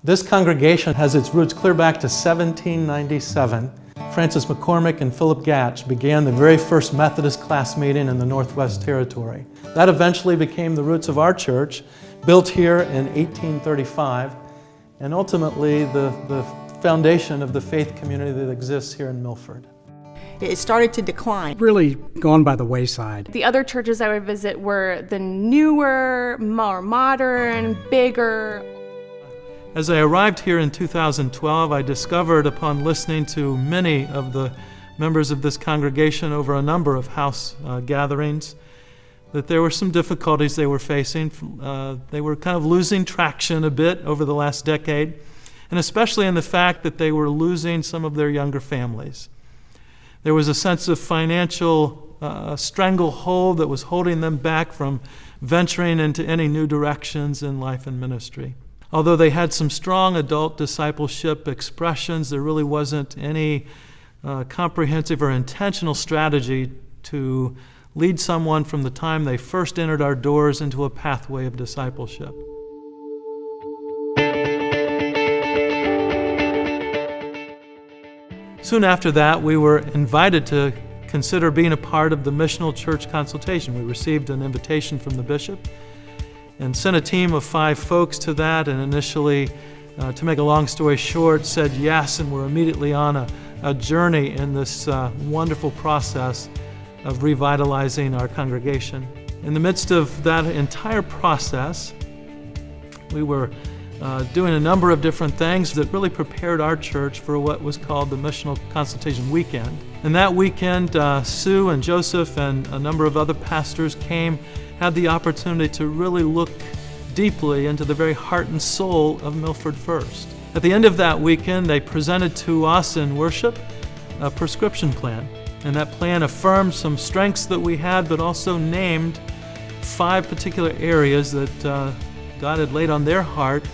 This congregation has its roots clear back to 1797. Francis McCormick and Philip Gatch began the very first Methodist class meeting in the Northwest Territory. That eventually became the roots of our church, built here in 1835, and ultimately the foundation of the faith community that exists here in Milford. It started to decline. Really gone by the wayside. The other churches I would visit were the newer, more modern, bigger. As I arrived here in 2012, I discovered upon listening to many of the members of this congregation over a number of house gatherings that there were some difficulties they were facing. They were kind of losing traction a bit over the last decade, and especially in the fact that they were losing some of their younger families. There was a sense of financial stranglehold that was holding them back from venturing into any new directions in life and ministry. Although they had some strong adult discipleship expressions, there really wasn't any comprehensive or intentional strategy to lead someone from the time they first entered our doors into a pathway of discipleship. Soon after that, we were invited to consider being a part of the Missional Church Consultation. We received an invitation from the bishop and sent a team of 5 folks to that, and initially, to make a long story short, said yes, and were immediately on a journey in this wonderful process of revitalizing our congregation. In the midst of that entire process, we were doing a number of different things that really prepared our church for what was called the Missional Consultation Weekend. And that weekend, Sue and Joseph and a number of other pastors had the opportunity to really look deeply into the very heart and soul of Milford First. At the end of that weekend, they presented to us in worship a prescription plan. And that plan affirmed some strengths that we had, but also named 5 particular areas that God had laid on their heart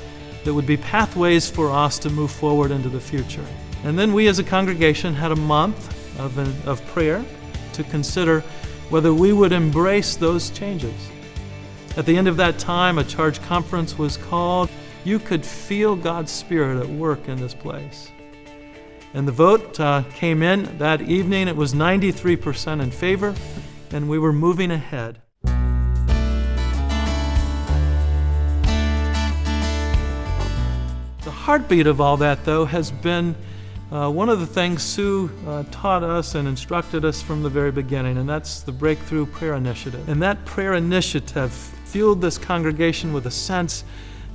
that would be pathways for us to move forward into the future. And then we as a congregation had a month of prayer to consider whether we would embrace those changes. At the end of that time, a charge conference was called. You could feel God's Spirit at work in this place. And the vote came in that evening. It was 93% in favor, and we were moving ahead. The heartbeat of all that, though, has been one of the things Sue taught us and instructed us from the very beginning, and that's the Breakthrough Prayer Initiative. And that prayer initiative fueled this congregation with a sense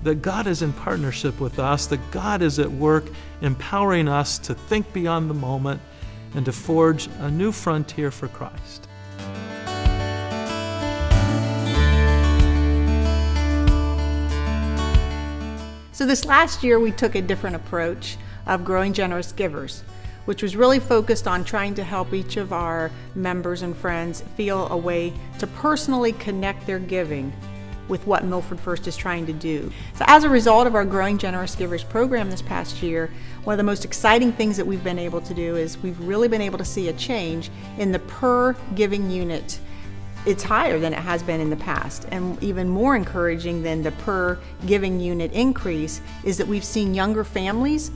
that God is in partnership with us, that God is at work empowering us to think beyond the moment and to forge a new frontier for Christ. So this last year we took a different approach of growing generous givers, which was really focused on trying to help each of our members and friends feel a way to personally connect their giving with what Milford First is trying to do. So as a result of our Growing Generous Givers program this past year, one of the most exciting things that we've been able to do is we've really been able to see a change in the per giving unit. It's higher than it has been in the past, and even more encouraging than the per giving unit increase is that we've seen younger families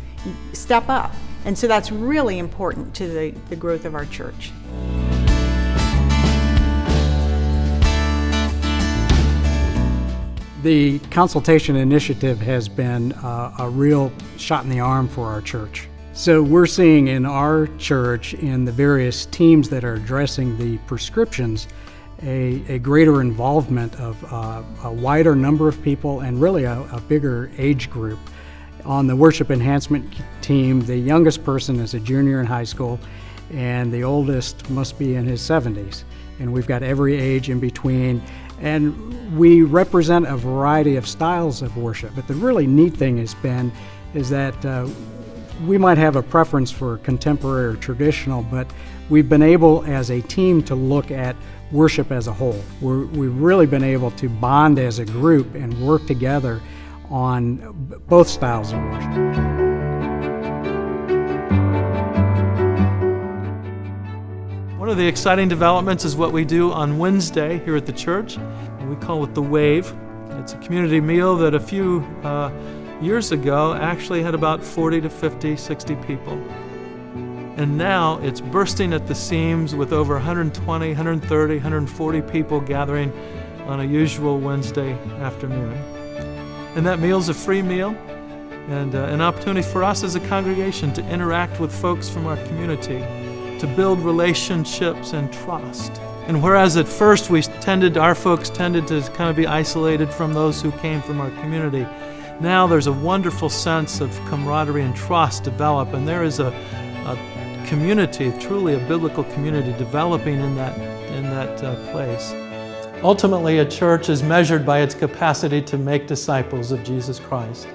step up, and so that's really important to the growth of our church. The consultation initiative has been a real shot in the arm for our church. So we're seeing in our church, in the various teams that are addressing the prescriptions, a greater involvement of a wider number of people and really a bigger age group. On the worship enhancement team, the youngest person is a junior in high school, and the oldest must be in his 70s. And we've got every age in between. And we represent a variety of styles of worship. But the really neat thing is that we might have a preference for contemporary or traditional, but we've been able as a team to look at worship as a whole. We've really been able to bond as a group and work together on both styles of worship. One of the exciting developments is what we do on Wednesday here at the church. We call it the Wave. It's a community meal that a few years ago actually had about 40 to 50, 60 people. And now it's bursting at the seams with over 120, 130, 140 people gathering on a usual Wednesday afternoon. And that meal's a free meal and an opportunity for us as a congregation to interact with folks from our community, to build relationships and trust. And whereas at first our folks tended to kind of be isolated from those who came from our community, now there's a wonderful sense of camaraderie and trust develop, and there is a community, truly a biblical community, developing in that place. Ultimately, a church is measured by its capacity to make disciples of Jesus Christ.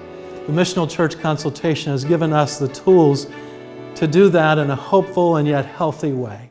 The Missional Church Consultation has given us the tools to do that in a hopeful and yet healthy way.